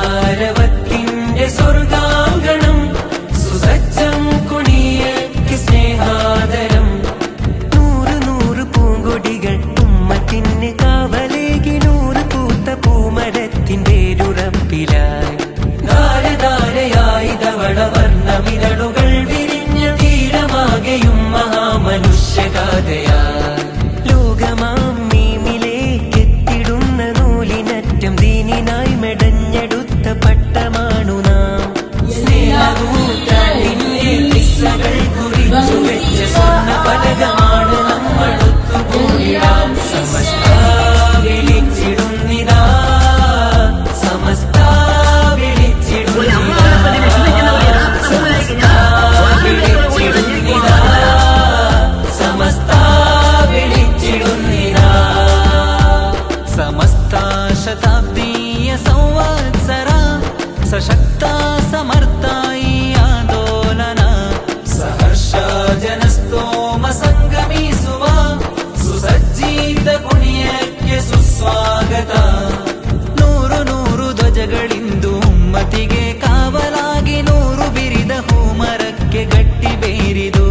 സമസ്കാരവത്തിന്റെ സ്വർഗാങ്കണം സുസജ്ജം കുണിയക്ക് സ്നേഹാദരം. നൂറ് നൂറ് പൂങ്കൊടികൾ ഉമ്മത്തിന് കാവലേകി നൂറ് പൂത്ത പൂമരത്തിന്റെ ഉറപ്പിലായി ധാരധാരയായി ധവളവർണ്ണമിതളുകൾ വിരിഞ്ഞ തീരമാകെയും മഹാമനുഷ്യഗാഥയാ. ലോകമാം മീമിലേക്കെത്തിടുന്ന നൂലിനറ്റം ദീനിനായി മെടഞ്ഞെടുത്ത പട്ടമാണു നാം. സ്നേഹകൂട്ടാളിന്റെ കിസ്സകൾ കുറിച്ചു വെച്ച സ്വർണ്ണ ഫലകമാണ് നമ്മളൊത്തുകൂടിടാം. സമസ്ത വിളിച്ചിടുന്നിതാ, സമസ്ത വിളിച്ചിടുന്നിതാ, സമസ്ത വിളിച്ചിടുന്നിതാ, സമസ്ത വിളിച്ചിടുന്നിതാ. സമസ്ത ಶತಾಬ್ದೀಯ ಸಂವತ್ಸರ ಸಶಕ್ತ ಸಮರ್ಥಾಯಿ ಆಂದೋಲನ. ಸಹರ್ಷ ಜನಸ್ತೋಮ ಸಂಗಮಿಸುವ ಸುಸಜ್ಜಿತ ಕುಣಿಯಕ್ಕೆ ಸುಸ್ವಾಗತ. ನೂರು ನೂರು ಧ್ವಜಗಳಿಂದು ಉಮ್ಮತಿಗೆ ಕಾವಲಾಗಿ ನೂರು ಬಿರಿದ ಹೂಮರಕ್ಕೆ ಗಟ್ಟಿ ಬೇರಿದು